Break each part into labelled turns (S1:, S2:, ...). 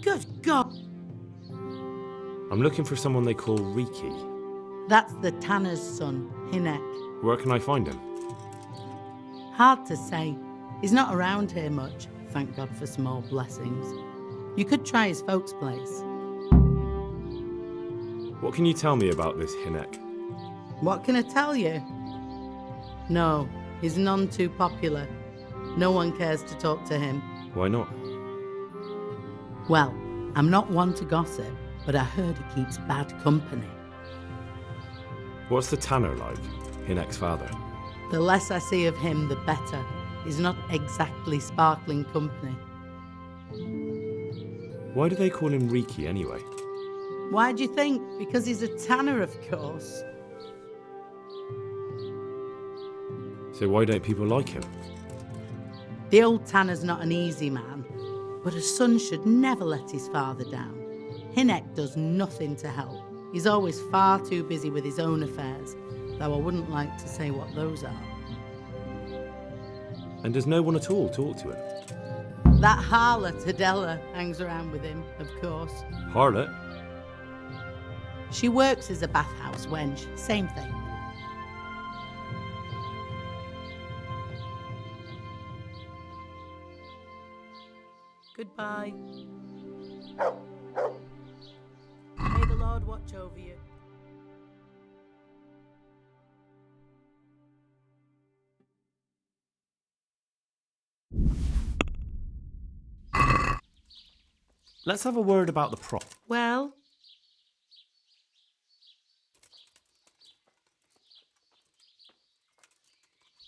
S1: Good God!
S2: I'm looking for someone they call Riki.
S1: That's the tanner's son, Hinek.
S2: Where can I find him?
S1: Hard to say. He's not around here much, thank God for small blessings. You could try his folks' place.
S2: What can you tell me about this Hinek?
S1: What can I tell you? No, he's none too popular. No one cares to talk to him.
S2: Why not?
S1: Well, I'm not one to gossip, but I heard he keeps bad company.
S2: What's the tanner like, Hinek's father?
S1: The less I see of him, the better. He's not exactly sparkling company.
S2: Why do they call him Riki anyway?
S1: Why do you think? Because he's a tanner, of course.
S2: So why don't people like him?
S1: The old tanner's not an easy man, but a son should never let his father down. Hinek does nothing to help. He's always far too busy with his own affairs, though I wouldn't like to say what those are.
S2: And does no one at all talk to him?
S1: That harlot Adela hangs around with him, of course.
S2: Harlot?
S1: She works as a bathhouse wench, same thing. Goodbye. May the Lord watch over you.
S2: Let's have a word about the prop.
S1: Well,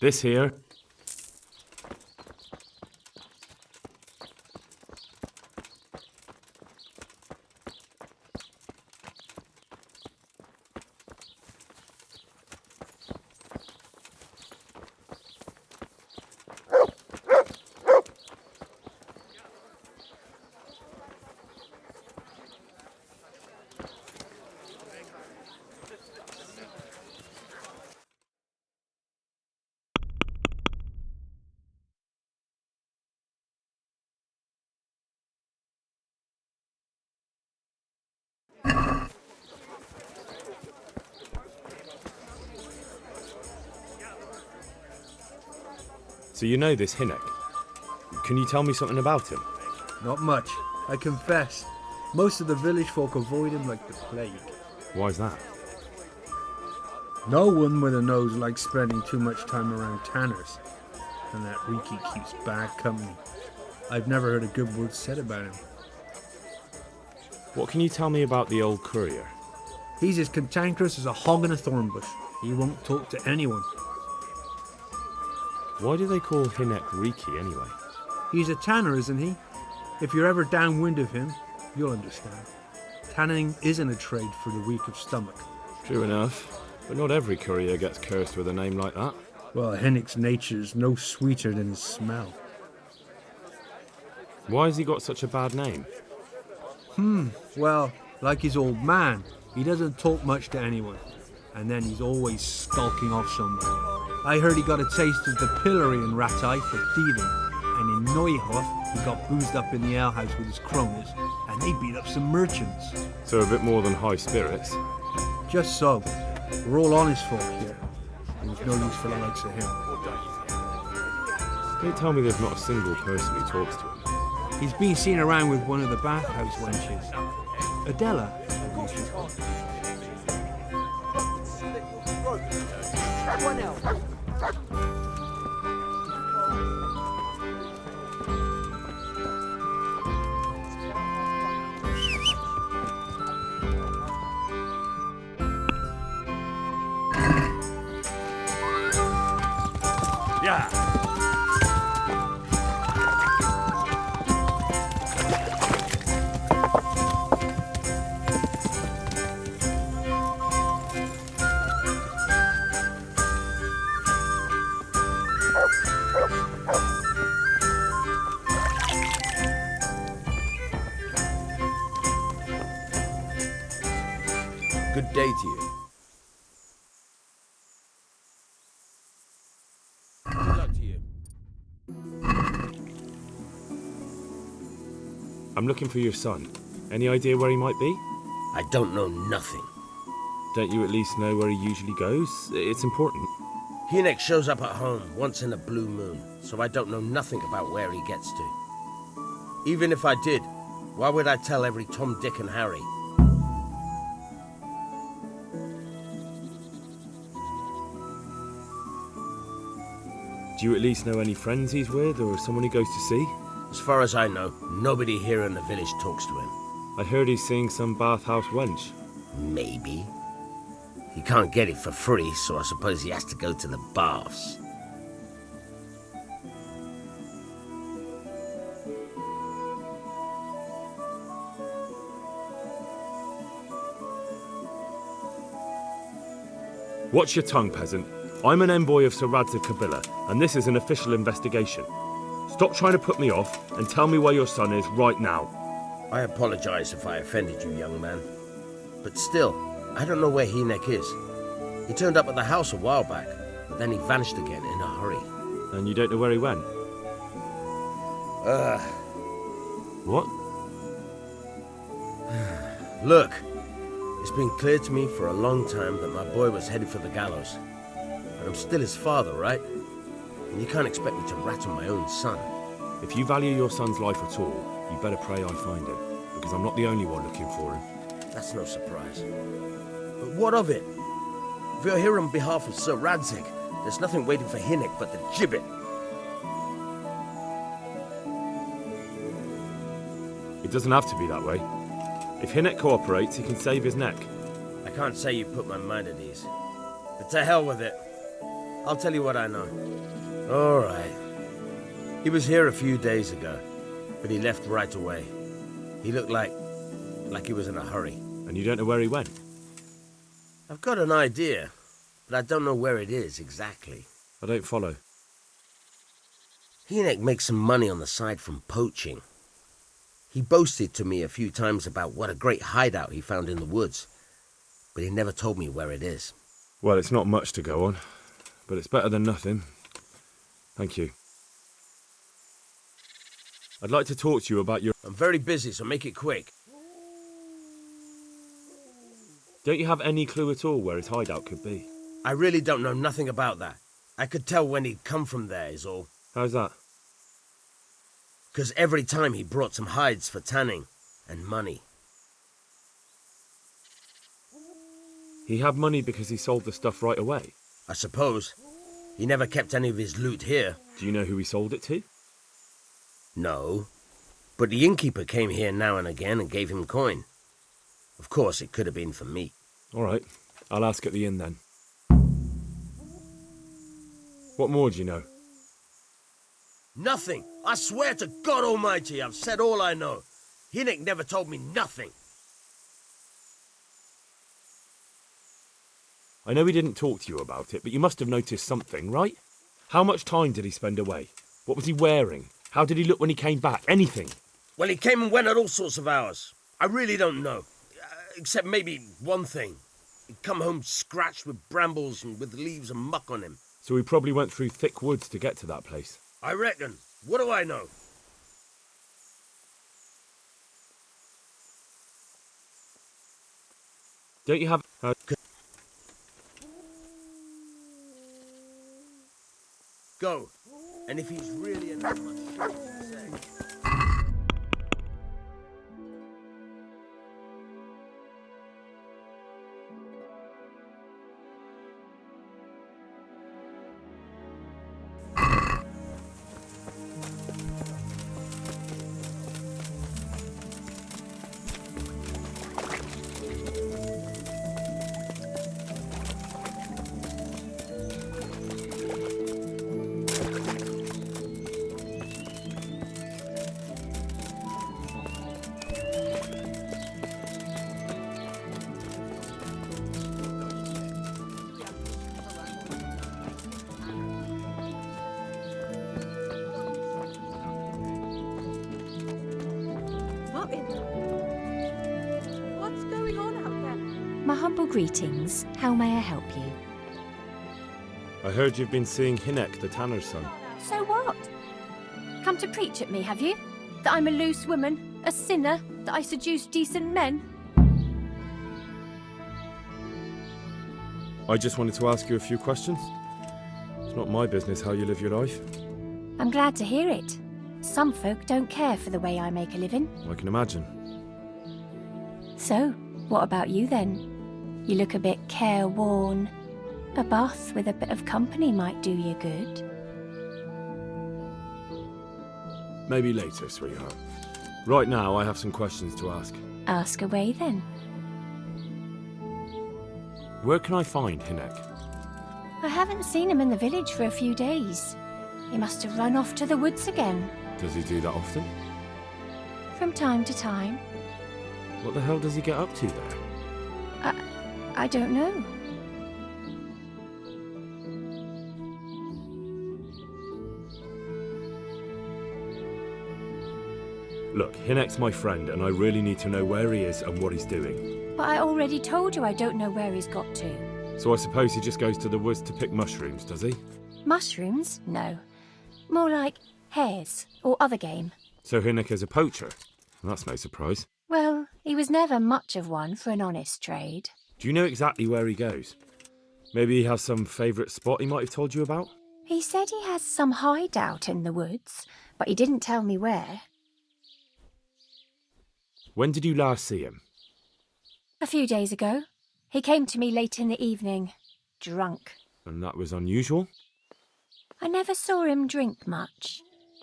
S2: This here. So you know this Hinek. Can you tell me something about him?
S3: Not much, I confess. Most of the village folk avoid him like the plague.
S2: Why's that?
S3: No one with a nose likes spending too much time around tanners. And that Riki keeps bad company. I've never heard a good word said about him.
S2: What can you tell me about the old courier?
S3: He's as cantankerous as a hog in a thorn bush. He won't talk to anyone.
S2: Why do they call Hinek Riki anyway?
S3: He's a tanner, isn't he? If you're ever downwind of him, you'll understand. Tanning isn't a trade for the weak of stomach.
S2: True enough, but not every courier gets cursed with a name like that.
S3: Well, Hinek's nature's no sweeter than his smell.
S2: Why has he got such a bad name?
S3: Well, like his old man, he doesn't talk much to anyone. And then he's always skulking off somewhere. I heard he got a taste of the pillory in Ratai for thieving. And in Neuhof, he got boozed up in the alehouse with his cronies, and they beat up some merchants.
S2: So a bit more than high spirits.
S3: Just so. We're all honest folk here. There's no use for the likes of him.
S2: Don't tell me there's not a single person who talks to him.
S3: He's been seen around with one of the bathhouse wenches. Adela, I believe she's called.
S2: Yeah.
S4: Good day to you. Good luck to you.
S2: I'm looking for your son. Any idea where he might be?
S4: I don't know nothing.
S2: Don't you at least know where he usually goes? It's important.
S4: Hinek shows up at home once in a blue moon, so I don't know nothing about where he gets to. Even if I did, why would I tell every Tom, Dick and Harry?
S2: Do you at least know any friends he's with, or someone he goes to see?
S4: As far as I know, nobody here in the village talks to him.
S2: I heard he's seeing some bathhouse wench.
S4: Maybe. He can't get it for free, so I suppose he has to go to the baths.
S2: Watch your tongue, peasant. I'm an envoy of Sir Radzig Kobyla, and this is an official investigation. Stop trying to put me off, and tell me where your son is right now.
S4: I apologize if I offended you, young man. But still, I don't know where Hinek is. He turned up at the house a while back, but then he vanished again in a hurry.
S2: And you don't know where he went? What?
S4: Look, it's been clear to me for a long time that my boy was headed for the gallows. But I'm still his father, right? And you can't expect me to rat on my own son.
S2: If you value your son's life at all, you better pray I find him, because I'm not the only one looking for him.
S4: That's no surprise. But what of it? If you're here on behalf of Sir Radzig, there's nothing waiting for Hinek but the gibbet.
S2: It doesn't have to be that way. If Hinek cooperates, he can save his neck.
S4: I can't say you put my mind at ease. But to hell with it. I'll tell you what I know. All right. He was here a few days ago, but he left right away. He looked like he was in a hurry.
S2: And you don't know where he went?
S4: I've got an idea, but I don't know where it is exactly.
S2: I don't follow.
S4: Hinek makes some money on the side from poaching. He boasted to me a few times about what a great hideout he found in the woods, but he never told me where it is.
S2: Well, it's not much to go on, but it's better than nothing. Thank you. I'd like to talk to you about your...
S4: I'm very busy, so make it quick.
S2: Don't you have any clue at all where his hideout could be?
S4: I really don't know nothing about that. I could tell when he'd come from there, is all.
S2: How's that?
S4: 'Cause every time he brought some hides for tanning and money.
S2: He had money because he sold the stuff right away.
S4: I suppose. He never kept any of his loot here.
S2: Do you know who he sold it to?
S4: No. But the innkeeper came here now and again and gave him coin. Of course, it could have been for me.
S2: All right, I'll ask at the inn then. What more do you know?
S4: Nothing. I swear to God Almighty, I've said all I know. Hinek never told me nothing.
S2: I know he didn't talk to you about it, but you must have noticed something, right? How much time did he spend away? What was he wearing? How did he look when he came back? Anything?
S4: Well, he came and went at all sorts of hours. I really don't know. Except maybe one thing. He'd come home scratched with brambles and with leaves and muck on him.
S2: So he probably went through thick woods to get to that place.
S4: I reckon. What do I know?
S2: Don't you have...
S4: Go. And if he's really in that much shit to say...
S5: What's going on out there? My humble greetings. How may I help you?
S2: I heard you've been seeing Hinek, the tanner's son.
S5: So what? Come to preach at me, have you? That I'm a loose woman, a sinner, that I seduce decent men?
S2: I just wanted to ask you a few questions. It's not my business how you live your life.
S5: I'm glad to hear it. Some folk don't care for the way I make a living.
S2: I can imagine.
S5: So, what about you then? You look a bit careworn. A bath with a bit of company might do you good.
S2: Maybe later, sweetheart. Right now, I have some questions to ask.
S5: Ask away then.
S2: Where can I find Hinek?
S5: I haven't seen him in the village for a few days. He must have run off to the woods again.
S2: Does he do that often?
S5: From time to time.
S2: What the hell does he get up to there?
S5: I don't know.
S2: Look, Hinek's my friend, and I really need to know where he is and what he's doing.
S5: But I already told you I don't know where he's got to.
S2: So I suppose he just goes to the woods to pick mushrooms, does he?
S5: Mushrooms? No. More like hares or other game.
S2: So Hinek is a poacher? That's no surprise.
S5: Well, he was never much of one for an honest trade.
S2: Do you know exactly where he goes? Maybe he has some favourite spot he might have told you about?
S5: He said he has some hideout in the woods, but he didn't tell me where.
S2: When did you last see him?
S5: A few days ago. He came to me late in the evening, drunk.
S2: And that was unusual?
S5: I never saw him drink much.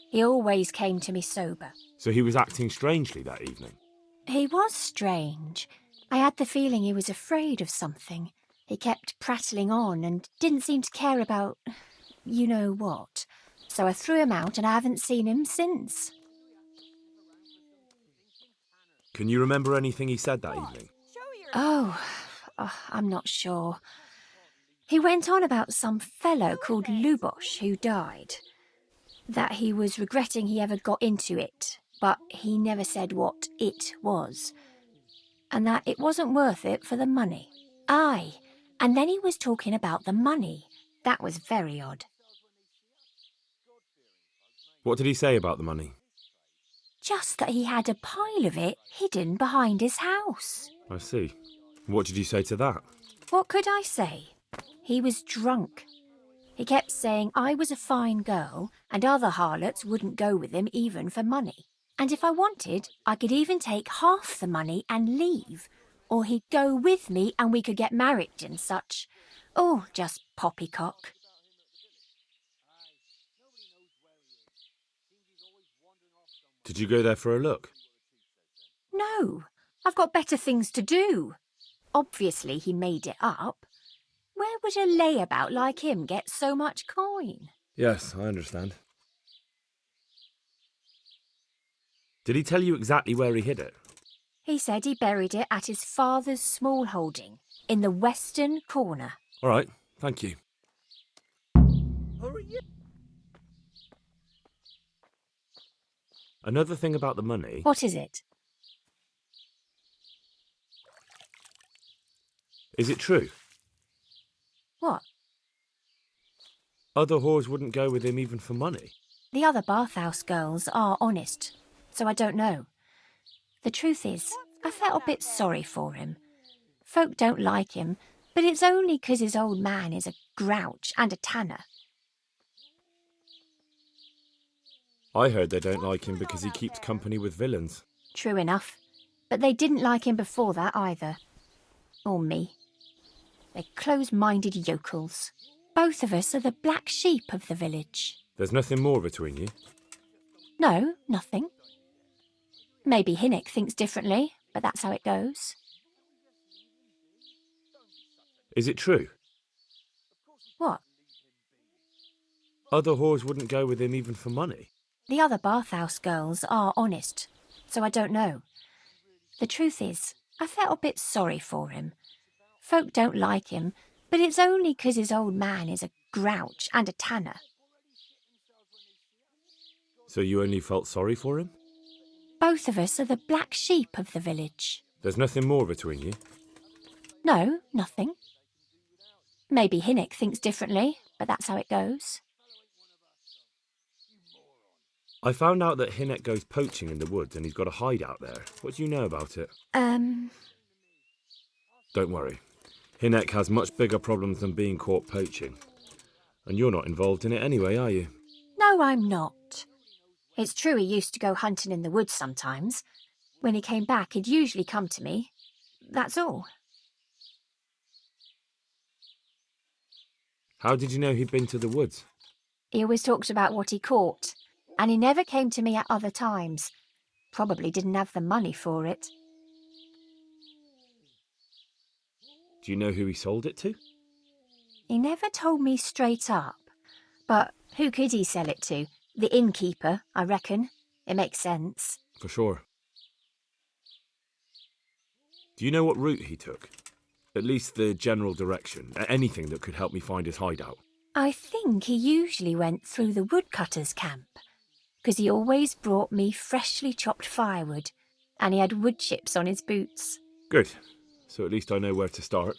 S5: He always came to me sober.
S2: So he was acting strangely that evening?
S5: He was strange. I had the feeling he was afraid of something. He kept prattling on and didn't seem to care about you know what. So I threw him out and I haven't seen him since.
S2: Can you remember anything he said that evening?
S5: Oh, I'm not sure. He went on about some fellow called Lubosh who died. That he was regretting he ever got into it, but he never said what it was. And that it wasn't worth it for the money. Aye, and then he was talking about the money. That was very odd.
S2: What did he say about the money?
S5: Just that he had a pile of it hidden behind his house.
S2: I see. What did you say to that?
S5: What could I say? He was drunk. He kept saying I was a fine girl and other harlots wouldn't go with him even for money. And if I wanted, I could even take half the money and leave. Or he'd go with me and we could get married and such. Oh, just poppycock.
S2: Did you go there for a look?
S5: No, I've got better things to do. Obviously he made it up. Where would a layabout like him get so much coin?
S2: Yes, I understand. Did he tell you exactly where he hid it?
S5: He said he buried it at his father's small holding, in the western corner.
S2: All right, thank you. Another thing about the money...
S5: What is it?
S2: Is it true?
S5: What?
S2: Other whores wouldn't go with him even for money.
S5: The other bathhouse girls are honest, so I don't know. The truth is, I felt a bit sorry for him. Folk don't like him, but it's only 'cause his old man is a grouch and a tanner.
S2: I heard they don't like him because he keeps company with villains.
S5: True enough, but they didn't like him before that either. Or me. They're close-minded yokels. Both of us are the black sheep of the village.
S2: There's nothing more between you?
S5: No, nothing. Maybe Hinek thinks differently, but that's how it goes.
S2: Is it true?
S5: What?
S2: Other whores wouldn't go with him even for money.
S5: The other bathhouse girls are honest, so I don't know. The truth is, I felt a bit sorry for him. Folk don't like him, but it's only 'cause his old man is a grouch and a tanner.
S2: So you only felt sorry for him?
S5: Both of us are the black sheep of the village.
S2: There's nothing more between you?
S5: No, nothing. Maybe Hinnick thinks differently, but that's how it goes.
S2: I found out that Hinnick goes poaching in the woods and he's got a hideout there. What do you know about it?
S5: Um,
S2: Don't worry. Hinnick has much bigger problems than being caught poaching. And you're not involved in it anyway, are you?
S5: no, I'm not. It's true he used to go hunting in the woods sometimes. When he came back, he'd usually come to me. That's all.
S2: How did you know he'd been to the woods?
S5: He always talked about what he caught, and he never came to me at other times. Probably didn't have the money for it.
S2: Do you know who he sold it to?
S5: He never told me straight up. But who could he sell it to? The innkeeper, I reckon. It makes sense.
S2: For sure. Do you know what route he took? At least the general direction. Anything that could help me find his hideout.
S5: I think he usually went through the woodcutter's camp, because he always brought me freshly chopped firewood, and he had wood chips on his boots.
S2: Good. So at least I know where to start.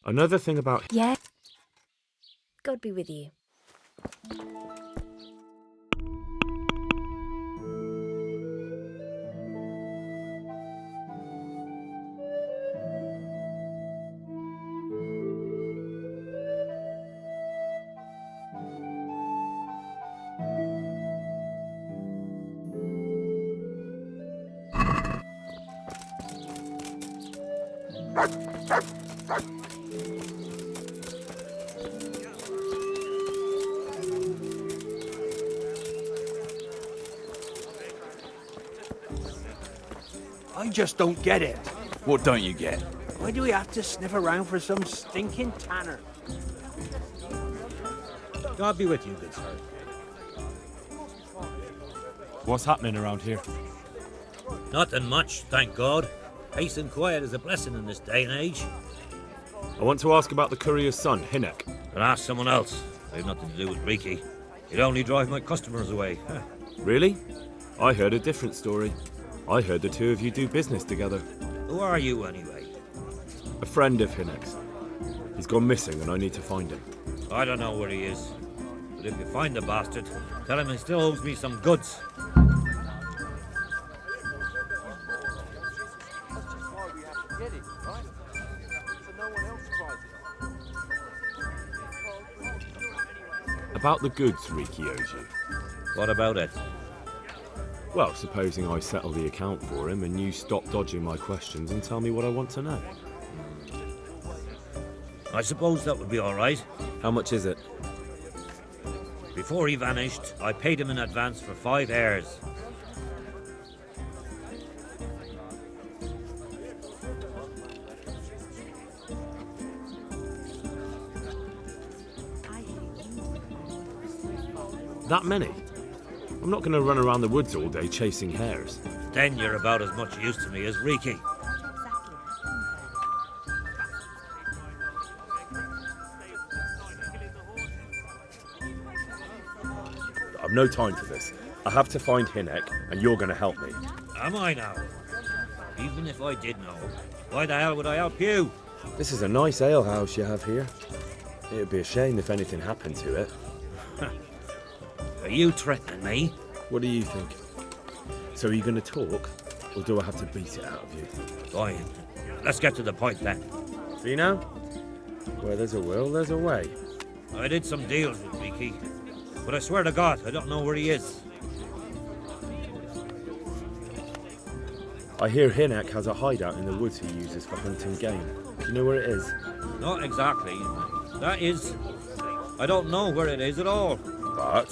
S2: Another thing about...
S5: Yeah? God be with you.
S3: I just don't get it.
S6: What don't you get?
S3: Why do we have to sniff around for some stinking tanner?
S7: God be with you, good sir. What's happening around here?
S8: Nothing much, thank God. Peace and quiet is a blessing in this day and age.
S2: I want to ask about the courier's son, Hinnick.
S8: But ask someone else. I've nothing to do with Riki. He'd only drive my customers away.
S2: Really? I heard a different story. I heard the two of you do business together.
S8: Who are you, anyway?
S2: A friend of Hinnick's. He's gone missing and I need to find him.
S8: I don't know where he is. But if you find the bastard, tell him he still owes me some goods.
S2: About the goods Riki owes you.
S8: What about it?
S2: Well, supposing I settle the account for him and you stop dodging my questions and tell me what I want to know.
S8: I suppose that would be all right.
S2: How much is it?
S8: Before he vanished, I paid him in advance for 5 heirs.
S2: That many? I'm not going to run around the woods all day chasing hares.
S8: Then you're about as much use to me as Riki.
S2: I've no time for this. I have to find Hinnick, and you're going to help me.
S8: Am I now? Even if I did know, why the hell would I help you?
S2: This is a nice alehouse you have here. It would be a shame if anything happened to it.
S8: Are you threatening me?
S2: What do you think? So are you going to talk, or do I have to beat it out of you?
S8: Fine. Let's get to the point then.
S2: See now? Where there's a will, there's a way.
S8: I did some deals with Riki, but I swear to God, I don't know where he is.
S2: I hear Hinnick has a hideout in the woods he uses for hunting game. Do you know where it is?
S8: Not exactly. That is... I don't know where it is at all.
S2: But...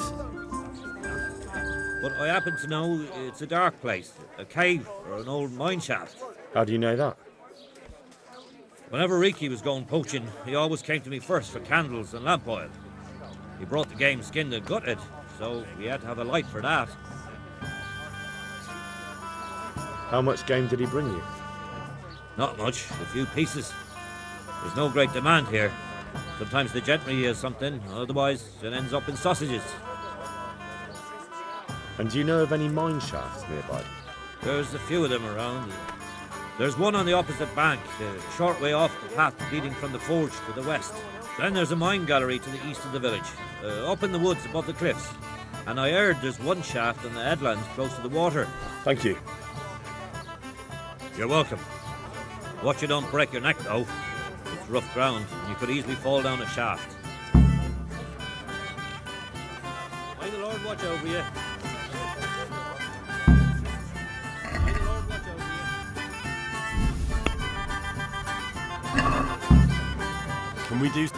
S8: But I happen to know it's a dark place, a cave or an old mine shaft.
S2: How do you know that?
S8: Whenever Riki was going poaching, he always came to me first for candles and lamp oil. He brought the game skinned and gutted, so we had to have a light for that.
S2: How much game did he bring you?
S8: Not much, a few pieces. There's no great demand here. Sometimes the gentry has something, otherwise it ends up in sausages.
S2: And do you know of any mine shafts nearby?
S8: There's a few of them around. There's one on the opposite bank, a short way off the path leading from the forge to the west. Then there's a mine gallery to the east of the village, up in the woods above the cliffs. And I heard there's one shaft on the headlands close to the water.
S2: Thank you.
S8: You're welcome. Watch you don't break your neck, though. It's rough ground, and you could easily fall down a shaft. May the Lord watch over you. May the Lord watch over you.
S2: Can we do...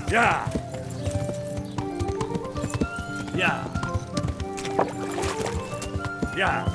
S8: Yeah! Yeah! Yeah!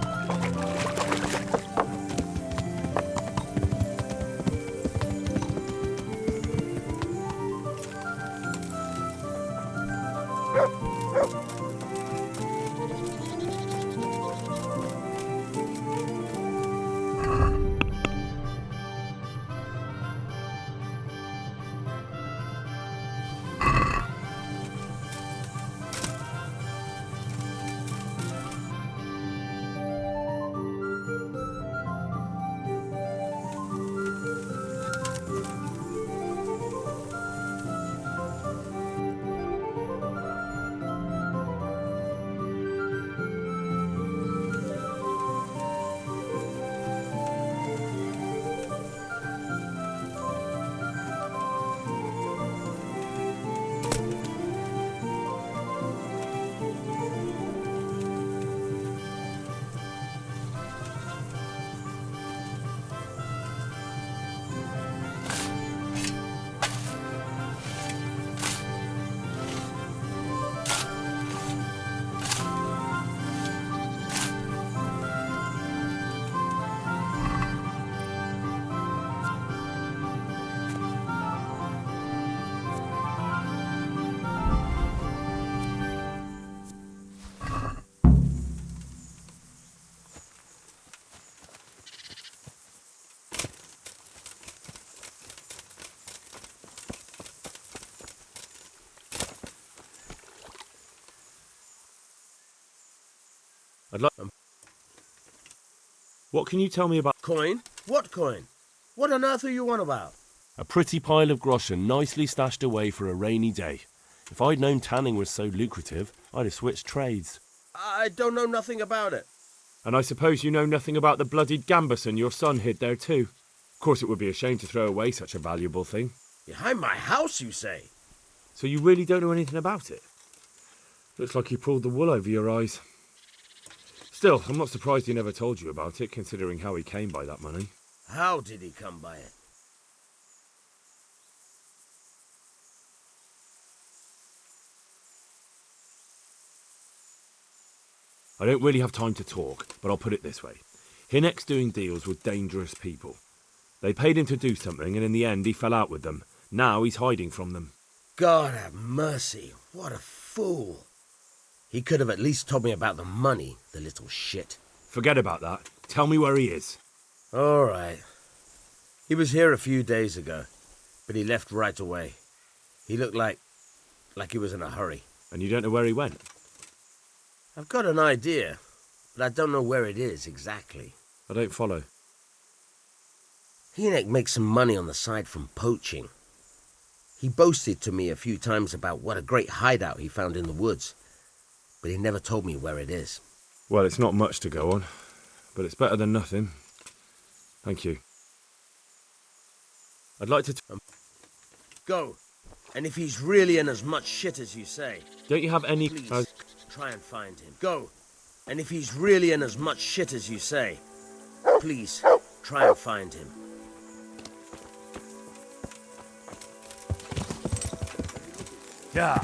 S2: I'd like... What can you tell me about...
S4: Coin? What coin? What on earth are you on about?
S2: A pretty pile of groschen nicely stashed away for a rainy day. If I'd known tanning was so lucrative, I'd have switched trades.
S4: I don't know nothing about it.
S2: And I suppose you know nothing about the bloodied gambeson your son hid there too. Of course it would be a shame to throw away such a valuable thing.
S4: Behind my house, you say?
S2: So you really don't know anything about it? Looks like you pulled the wool over your eyes. Still, I'm not surprised he never told you about it, considering how he came by that money.
S4: How did he come by it?
S2: I don't really have time to talk, but I'll put it this way. Hinek's doing deals with dangerous people. They paid him to do something, and in the end he fell out with them. Now he's hiding from them.
S4: God have mercy. What a fool. He could have at least told me about the money, the little shit.
S2: Forget about that. Tell me where he is.
S4: All right. He was here a few days ago, but he left right away. He looked like he was in a hurry.
S2: And you don't know where he went?
S4: I've got an idea, but I don't know where it is exactly.
S2: I don't follow.
S4: Hynek makes some money on the side from poaching. He boasted to me a few times about what a great hideout he found in the woods, but he never told me where it is.
S2: Well, it's not much to go on, but it's better than nothing. Thank you. I'd like to...
S4: Go. And if he's really in as much shit as you say...
S2: Don't you have any...
S4: Please, try and find him. Go. And if he's really in as much shit as you say... Please, try and find him.
S8: Yeah.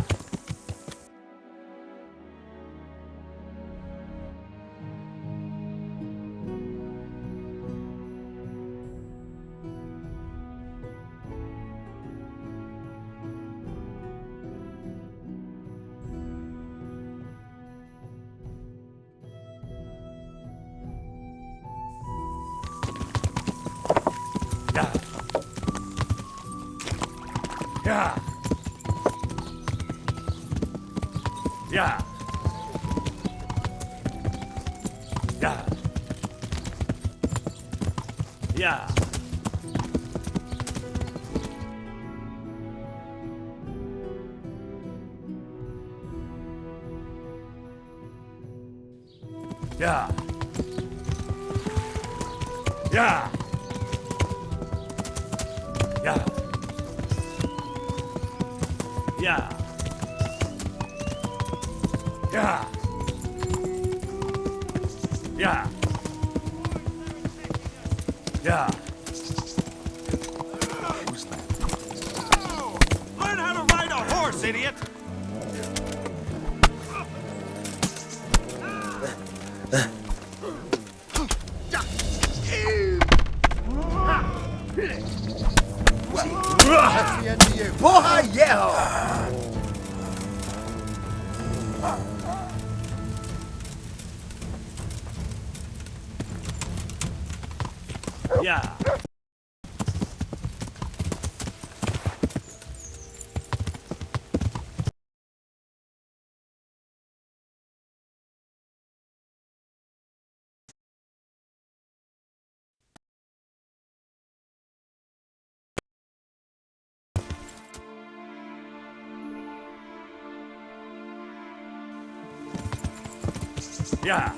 S8: Yeah. Yeah. Yeah. Yeah. Yeah. Yeah. Yeah. Yeah. Yeah. Yeah. Yeah.
S6: Learn how to ride a horse, idiot!
S9: That's the end of you. Boy, yeah!
S8: Yeah. Yeah.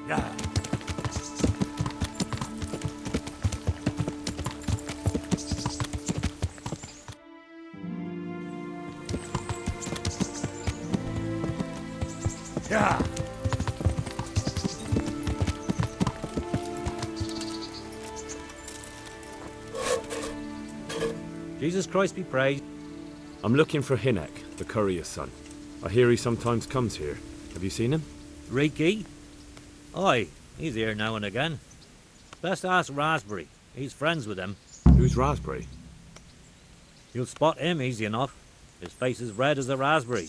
S8: Yeah. Yeah. Jesus Christ be praised.
S2: I'm looking for Hynek, the courier's son. I hear he sometimes comes here. Have you seen him?
S8: Reeky? Aye, he's here now and again. Best ask Raspberry. He's friends with him.
S2: Who's Raspberry?
S8: You'll spot him easy enough. His face is red as a raspberry.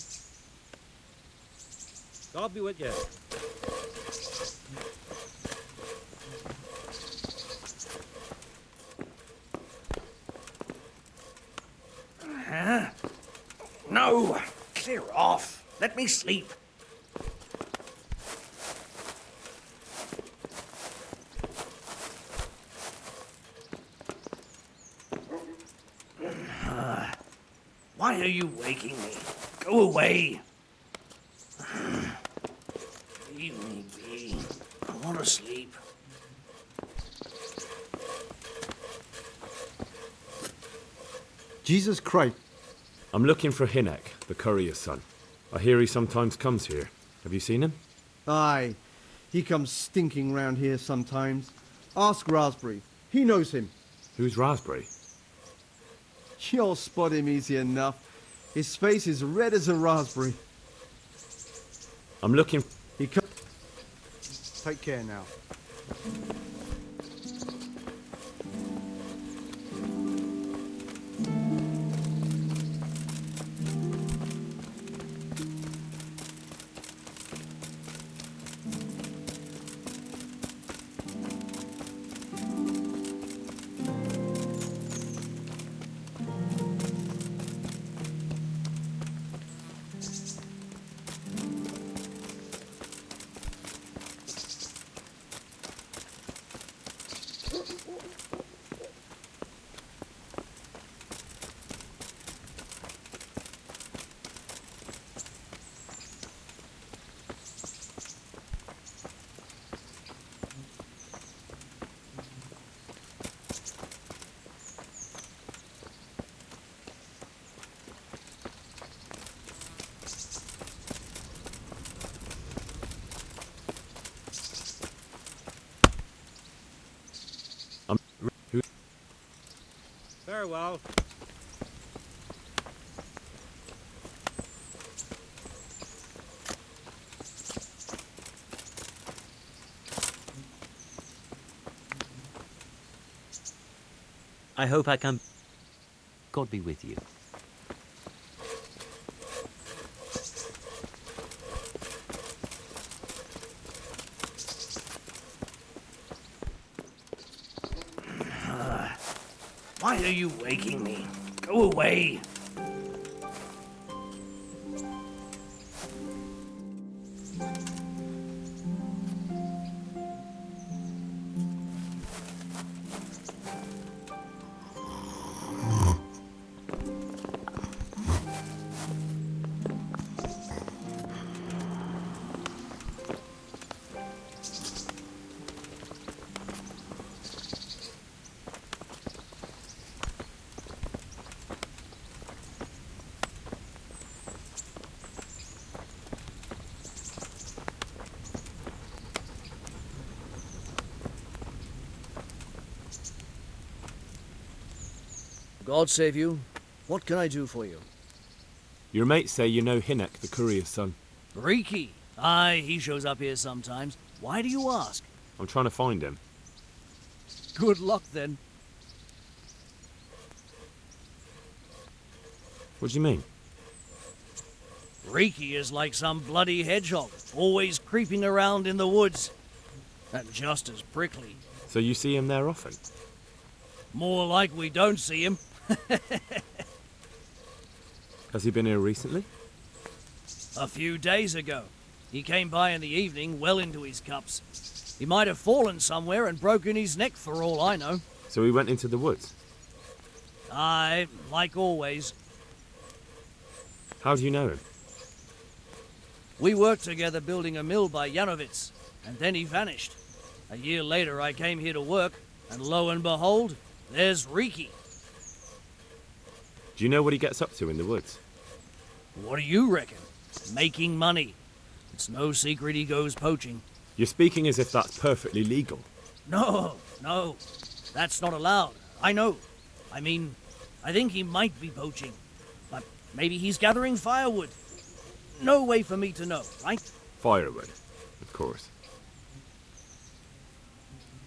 S8: God be with you.
S6: No! Clear off! Let me sleep! Why are you waking me? Go away. Leave me be. I want to sleep.
S10: Jesus Christ.
S2: I'm looking for Hinek, the courier's son. I hear he sometimes comes here. Have you seen him?
S10: Aye, he comes stinking round here sometimes. Ask Raspberry. He knows him.
S2: Who's Raspberry?
S10: You'll spot him easy enough. His face is red as a raspberry.
S2: I'm looking...
S10: He comes... Take care now.
S8: Farewell.
S11: I hope I can... God be with you.
S6: Why are you waking me? Go away.
S12: God save you. What can I do for you?
S2: Your mates say you know Hinek, the courier's son.
S12: Riki. Aye, he shows up here sometimes. Why do you ask?
S2: I'm trying to find him.
S12: Good luck, then.
S2: What do you mean?
S12: Riki is like some bloody hedgehog, always creeping around in the woods. And just as prickly.
S2: So you see him there often?
S12: More like we don't see him.
S2: Has he been here recently?
S12: A few days ago. He came by in the evening, well into his cups. He might have fallen somewhere and broken his neck for all I know.
S2: So he went into the woods?
S12: Aye, like always.
S2: How do you know him?
S12: We worked together building a mill by Janovitz, and then he vanished. A year later I came here to work, and lo and behold, there's Riki.
S2: Do you know what he gets up to in the woods?
S12: What do you reckon? Making money. It's no secret he goes poaching.
S2: You're speaking as if that's perfectly legal.
S12: No, that's not allowed. I know. I mean, I think he might be poaching. But maybe he's gathering firewood. No way for me to know, right?
S2: Firewood, of course.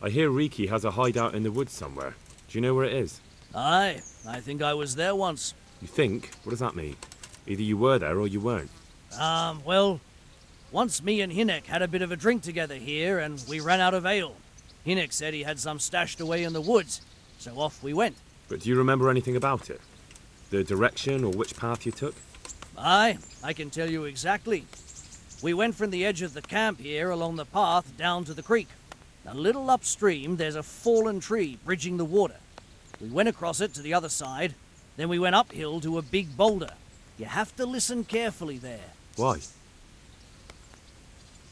S2: I hear Riki has a hideout in the woods somewhere. Do you know where it is?
S12: Aye, I think I was there once.
S2: You think? What does that mean? Either you were there or you weren't.
S12: Well, once me and Hinek had a bit of a drink together here and we ran out of ale. Hinek said he had some stashed away in the woods, so off we went.
S2: But do you remember anything about it? The direction or which path you took?
S12: Aye, I can tell you exactly. We went from the edge of the camp here along the path down to the creek. A little upstream, there's a fallen tree bridging the water. We went across it to the other side, Then we went uphill to a big boulder. You have to listen carefully there.
S2: Why?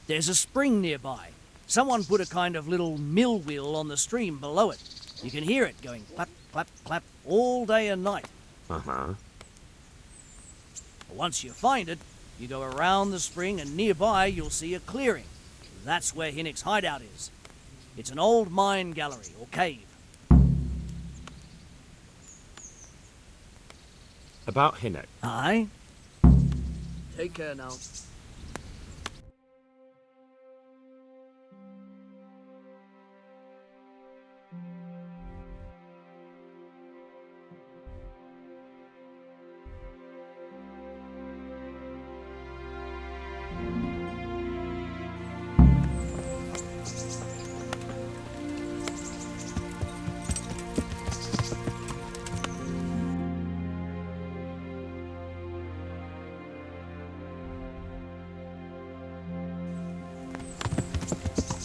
S12: There's a spring nearby. Someone put a kind of little mill wheel on the stream below it. You can hear it going clap, clap, clap all day and night.
S2: Uh-huh.
S12: Once you find it, you go around the spring and nearby you'll see a clearing. That's where Hinnick's hideout is. It's an old mine gallery or cave.
S2: About Hinnick.
S12: Aye? Take care now.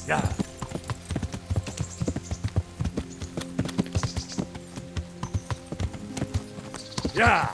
S2: Yeah. Yeah.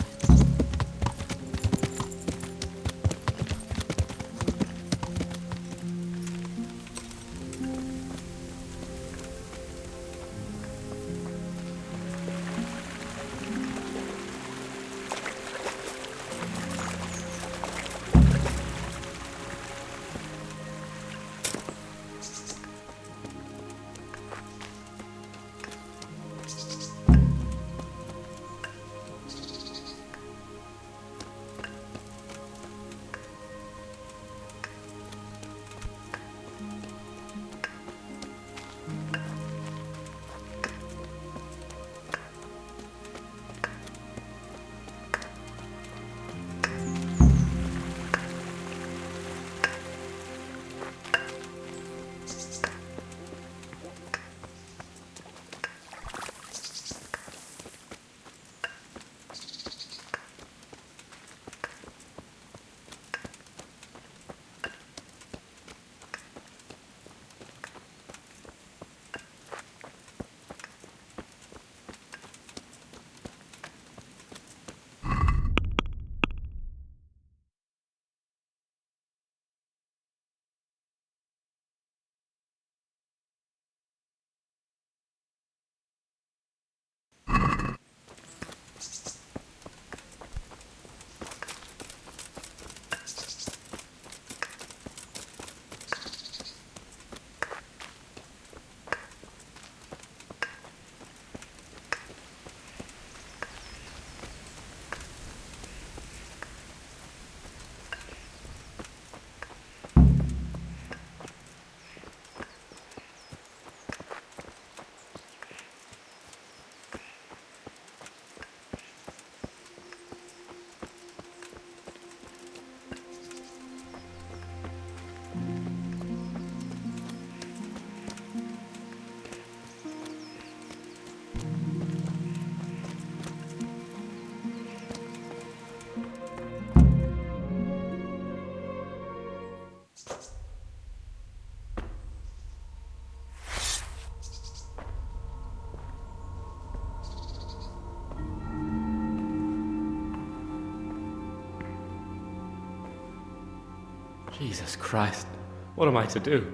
S13: Jesus Christ, what am I to do?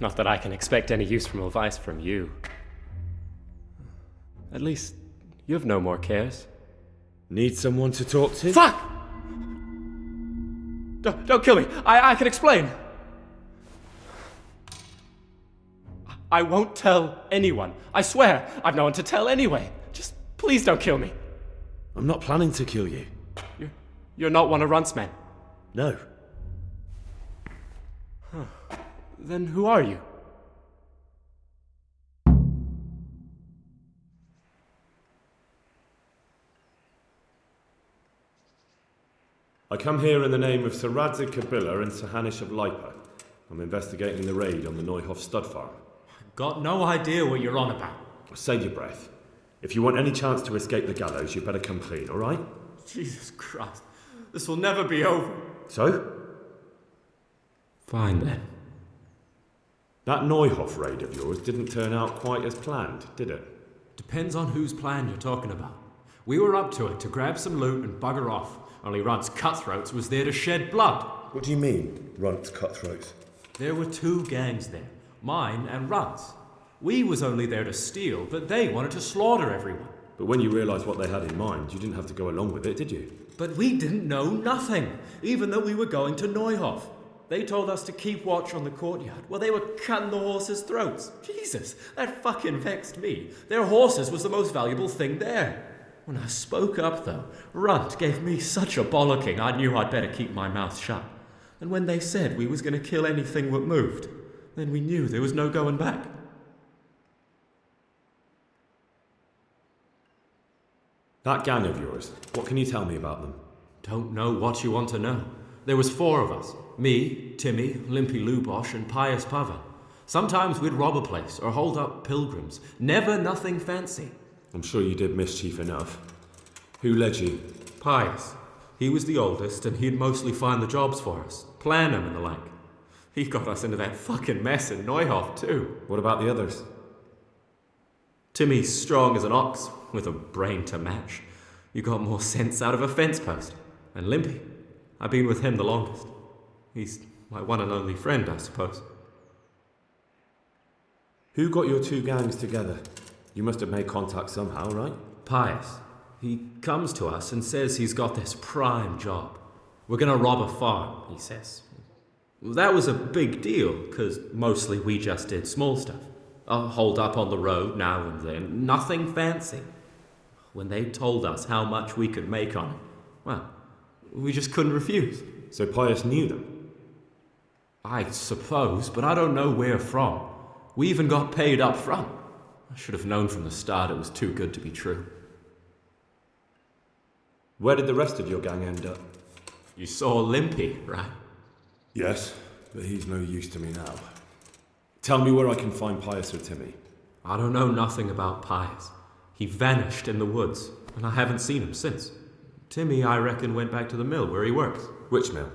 S13: Not that I can expect any useful advice from you. At least, you've no more cares.
S2: Need someone to talk to?
S13: Fuck! Don't kill me. I can explain. I won't tell anyone. I swear, I've no one to tell anyway. Just please don't kill me.
S2: I'm not planning to kill you.
S13: You're not one of Runt's men?
S2: No.
S13: Huh. Then who are you?
S2: I come here in the name of Sir Radzig Kabila and Sir Hanish of Lipa. I'm investigating the raid on the Neuhoff stud farm.
S14: Got no idea what you're on about.
S2: Save your breath. If you want any chance to escape the gallows, you better come clean, all right?
S13: Jesus Christ. This will never be over.
S2: So?
S13: Fine then.
S2: That Neuhoff raid of yours didn't turn out quite as planned, did it?
S14: Depends on whose plan you're talking about. We were up to it to grab some loot and bugger off. Only Runt's cutthroats was there to shed blood.
S2: What do you mean, Runt's cutthroats?
S14: There were two gangs there, mine and Runt's. We was only there to steal, but they wanted to slaughter everyone.
S2: But when you realised what they had in mind, you didn't have to go along with it, did you?
S14: But we didn't know nothing, even though we were going to Neuhoff. They told us to keep watch on the courtyard while they were cutting the horses' throats. Jesus, that fucking vexed me. Their horses was the most valuable thing there. When I spoke up, though, Runt gave me such a bollocking I knew I'd better keep my mouth shut. And when they said we was going to kill anything that moved, then we knew there was no going back.
S2: That gang of yours, what can you tell me about them?
S14: Don't know what you want to know. There was 4 of us. Me, Timmy, Limpy Lubosh, and Pius Pava. Sometimes we'd rob a place or hold up pilgrims. Never nothing fancy.
S2: I'm sure you did mischief enough. Who led you?
S14: Pius. He was the oldest, and he'd mostly find the jobs for us, plan them and the like. He got us into that fucking mess in Neuhoff, too.
S2: What about the others?
S14: Timmy's strong as an ox, with a brain to match. You got more sense out of a fence post. And Limpy, I've been with him the longest. He's my one and only friend, I suppose.
S2: Who got your 2 gangs together? You must have made contact somehow, right?
S14: Pius. He comes to us and says he's got this prime job. We're gonna rob a farm, he says. That was a big deal, because mostly we just did small stuff. Hold up on the road now and then, nothing fancy. When they told us how much we could make on it, well, we just couldn't refuse.
S2: So Pius knew them?
S14: I suppose, but I don't know where from. We even got paid up front. I should have known from the start it was too good to be true.
S2: Where did the rest of your gang end up?
S14: You saw Limpy, right?
S2: Yes, but he's no use to me now. Tell me where I can find Pius or Timmy.
S14: I don't know nothing about Pius. He vanished in the woods, and I haven't seen him since. Timmy, I reckon, went back to the mill where he works.
S2: Which mill?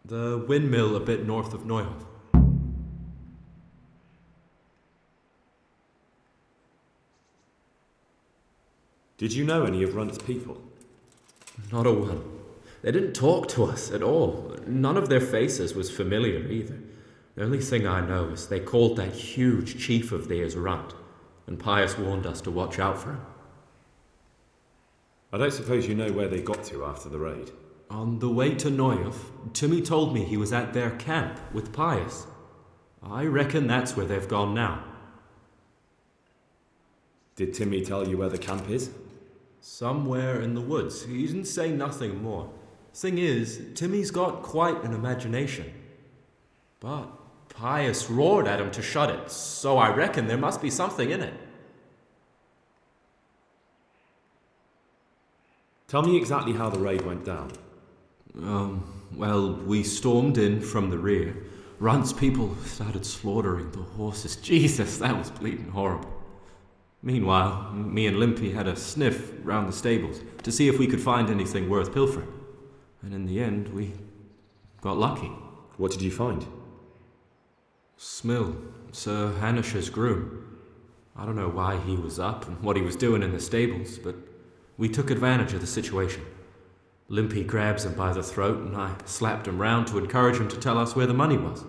S14: The windmill a bit north of Neuhoff.
S2: Did you know any of Runt's people?
S14: Not a one. They didn't talk to us at all. None of their faces was familiar either. The only thing I know is they called that huge chief of theirs Runt, and Pius warned us to watch out for him.
S2: I don't suppose you know where they got to after the raid?
S14: On the way to Neuhoff, Timmy told me he was at their camp with Pius. I reckon that's where they've gone now.
S2: Did Timmy tell you where the camp is?
S14: Somewhere in the woods. He didn't say nothing more. Thing is, Timmy's got quite an imagination. But Pius roared at him to shut it, so I reckon there must be something in it.
S2: Tell me exactly how the raid went down.
S14: Well, we stormed in from the rear. Runt's people started slaughtering the horses. Jesus, that was bleeding horrible. Meanwhile, me and Limpy had a sniff round the stables to see if we could find anything worth pilfering. And in the end, we got lucky.
S2: What did you find?
S14: Smill, Sir Hanish's groom. I don't know why he was up and what he was doing in the stables, but we took advantage of the situation. Limpy grabs him by the throat and I slapped him round to encourage him to tell us where the money was.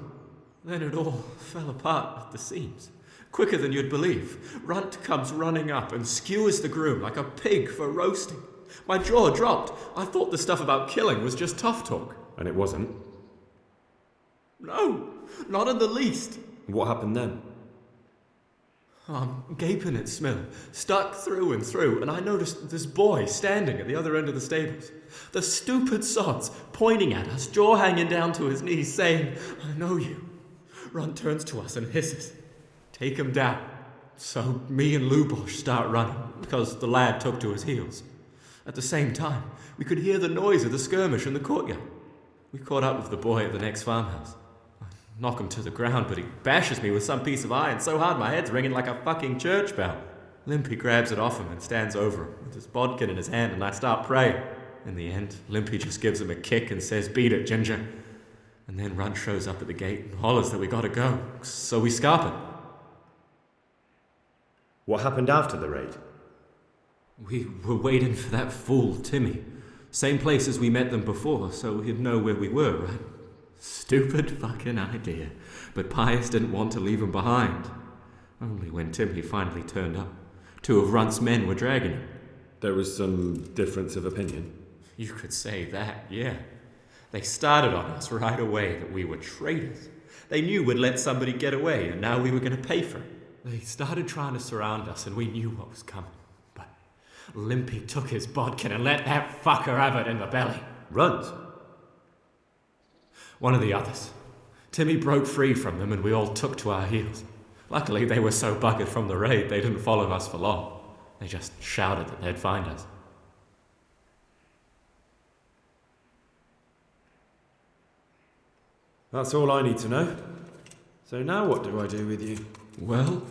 S14: Then it all fell apart at the seams. Quicker than you'd believe. Runt comes running up and skewers the groom like a pig for roasting. My jaw dropped. I thought the stuff about killing was just tough talk.
S2: And it wasn't?
S14: No, not in the least.
S2: What happened then?
S14: I'm gaping at Smill, stuck through and through, and I noticed this boy standing at the other end of the stables. The stupid sods pointing at us, jaw hanging down to his knees, saying, "I know you." Runt turns to us and hisses, "Take him down." So me and Lubosh start running, because the lad took to his heels. At the same time, we could hear the noise of the skirmish in the courtyard. We caught up with the boy at the next farmhouse. I knock him to the ground, but he bashes me with some piece of iron so hard my head's ringing like a fucking church bell. Limpy grabs it off him and stands over him with his bodkin in his hand, and I start praying. In the end, Limpy just gives him a kick and says, "Beat it, Ginger." And then Runt shows up at the gate and hollers that we gotta go, so we scarp him.
S2: What happened after the raid?
S14: We were waiting for that fool, Timmy. Same place as we met them before, so he'd know where we were, right? Stupid fucking idea. But Pius didn't want to leave him behind. Only when Timmy finally turned up, 2 of Runt's men were dragging him.
S2: There was some difference of opinion?
S14: You could say that, yeah. They started on us right away that we were traitors. They knew we'd let somebody get away, and now we were going to pay for it. They started trying to surround us, and we knew what was coming. But Limpy took his bodkin and let that fucker have it in the belly.
S2: Runt?
S14: One of the others. Timmy broke free from them, and we all took to our heels. Luckily, they were so buggered from the raid, they didn't follow us for long. They just shouted that they'd find us.
S2: That's all I need to know. So now what do I do with you?
S14: Well...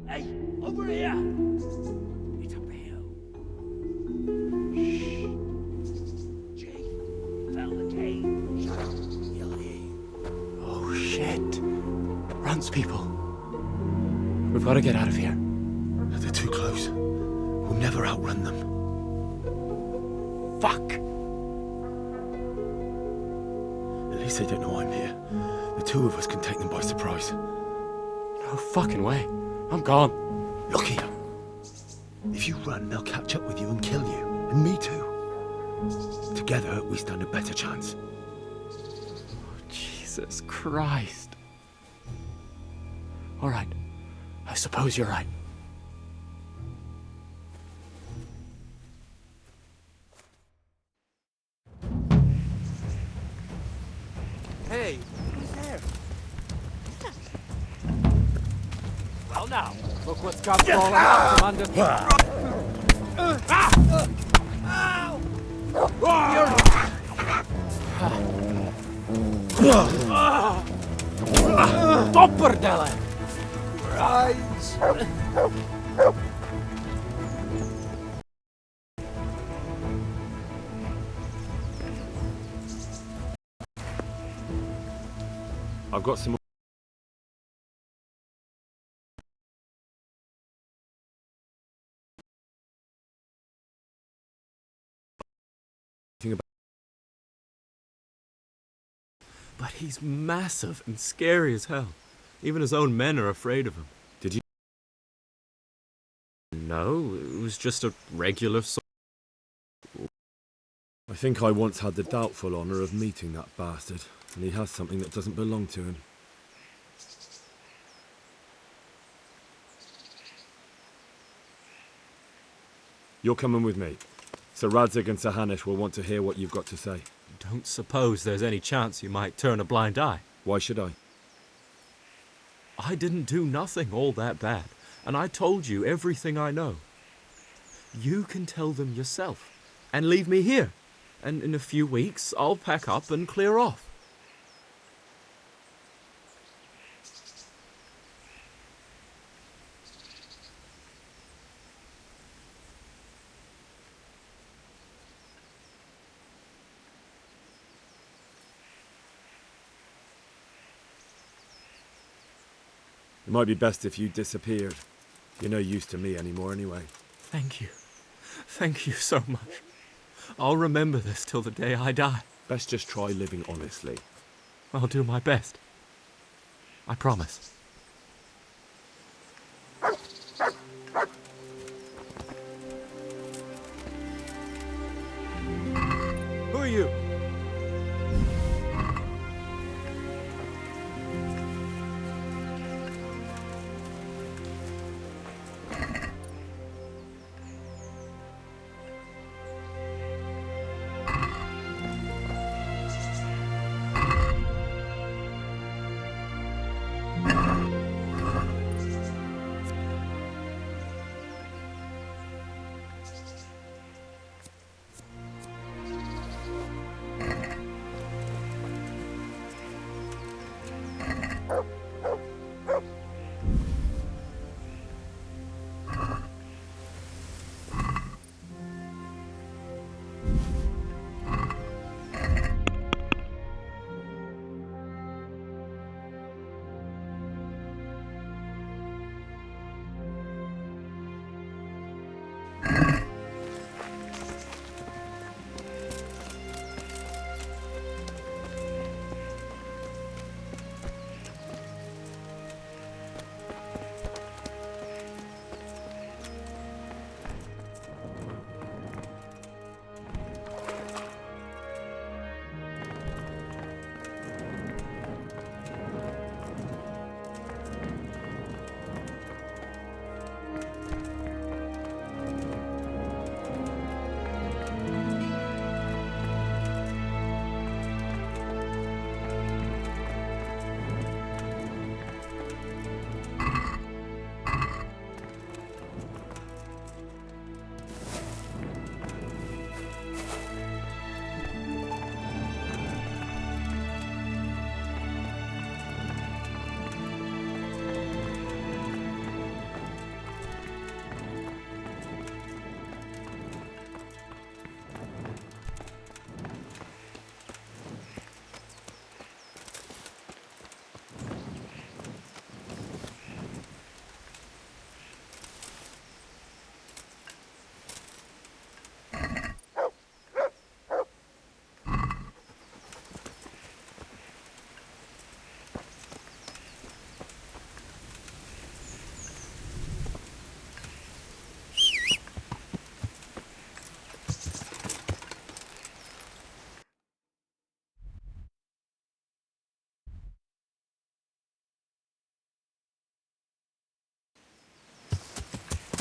S12: Hey, over here! It's up the hill. Shh. Jake, fell the cage. Shut up. He'll hear you.
S13: Oh, shit. Runt's people. We've got to get out of here.
S6: They're too close. We'll never outrun them.
S13: Fuck!
S6: At least they don't know I'm here. The 2 of us can take them by surprise.
S13: No fucking way. I'm gone.
S6: Look here. If you run, they'll catch up with you and kill you. And me too. Together, we stand a better chance.
S13: Oh, Jesus Christ. All right. I suppose you're right.
S12: Hey, who's there? Well now, look what's come falling out from under. Dopperdelle! Rise!
S2: I've got some more.
S14: But he's massive and scary as hell. Even his own men are afraid of him.
S2: Did you?
S14: No, it was just a regular sort.
S2: I think I once had the doubtful honour of meeting that bastard, and he has something that doesn't belong to him. You're coming with me. Sir Radzig and Sir Hanush will want to hear what you've got to say.
S14: Don't suppose there's any chance you might turn a blind eye.
S2: Why should I?
S14: I didn't do nothing all that bad, and I told you everything I know. You can tell them yourself, and leave me here, and in a few weeks I'll pack up and clear off.
S2: It might be best if you disappeared. You're no use to me anymore anyway.
S14: Thank you. Thank you so much. I'll remember this till the day I die.
S2: Best just try living honestly.
S14: I'll do my best. I promise.
S2: Who are you?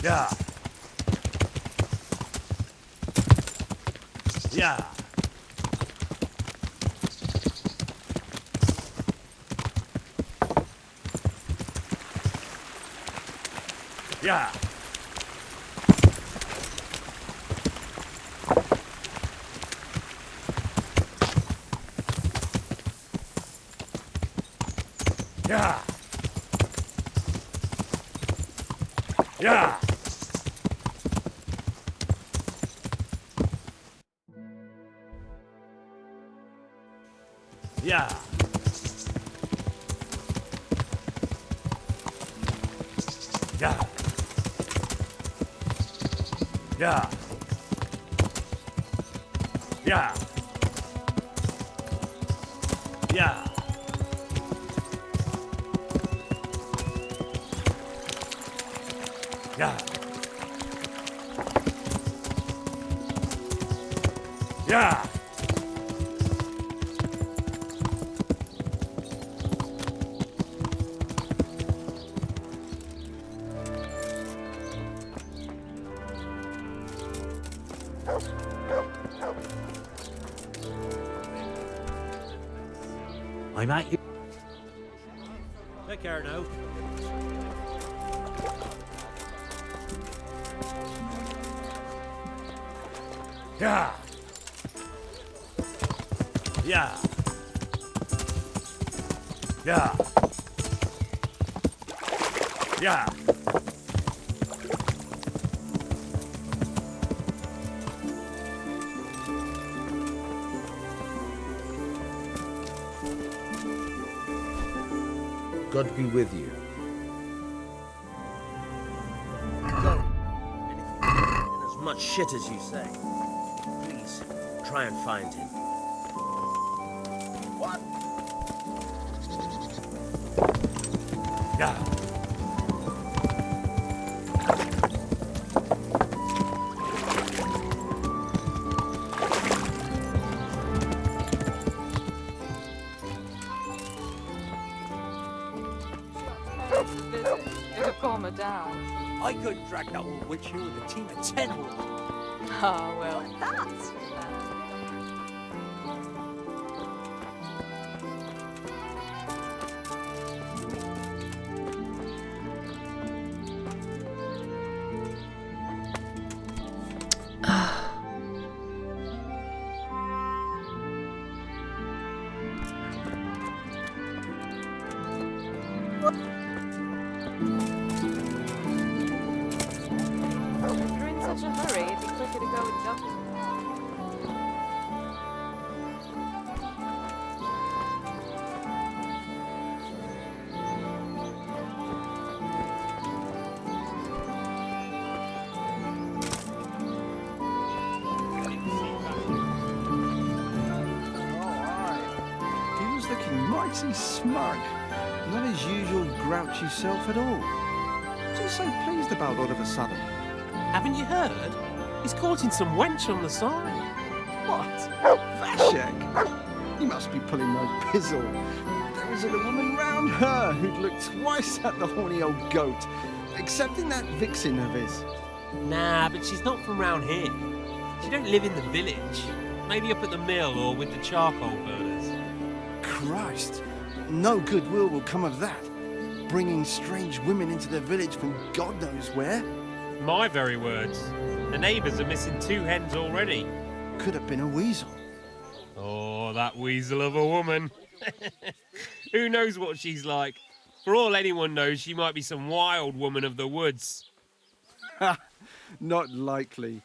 S4: Yeah. Yeah. Yeah. Yeah. Yeah. Yeah. Yeah. Yeah. Yeah. Yeah. Yeah. Yeah.
S11: I'm at you.
S8: Take care now.
S4: Yeah. Yeah. Yeah. Yeah. God be with you. Go. And as much shit as you say. Please, try and find him. What? Yeah.
S15: It'll calm her down.
S12: I could drag that old witch here with a team of 10 or
S15: Oh, well, that's If you're in such a hurry, it'd be quicker to go and jump in.
S10: He was looking mighty smug. Not his usual grouchy self at all. What's he so pleased about all of a sudden?
S13: Haven't you heard? He's courting some wench on the side.
S10: What? Vashek? He must be pulling my pizzle. There isn't a woman round her who'd look twice at the horny old goat, excepting that vixen of his.
S13: Nah, but she's not from round here. She don't live in the village. Maybe up at the mill or with the charcoal burners.
S10: Christ, no goodwill will come of that. Bringing strange women into the village from God knows where.
S16: My very words. The neighbours are missing 2 hens already.
S10: Could have been a weasel.
S16: Oh, that weasel of a woman. Who knows what she's like? For all anyone knows, she might be some wild woman of the woods.
S10: Ha! Not likely.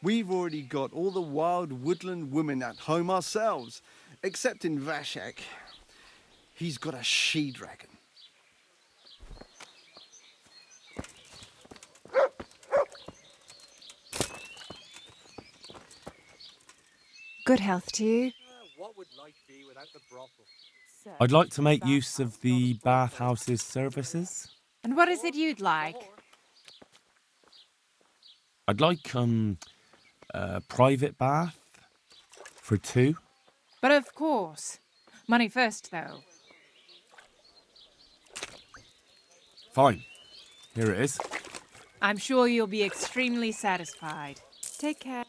S10: We've already got all the wild woodland women at home ourselves, except in Vashek. He's got a she-dragon.
S15: Good health to you.
S13: What would life be without the brothel?
S7: I'd like to make use of the bathhouse's services.
S15: And what is it you'd like?
S7: I'd like a private bath for 2.
S15: But of course. Money first, though.
S7: Fine. Here it is.
S17: I'm sure you'll be extremely satisfied. Take care.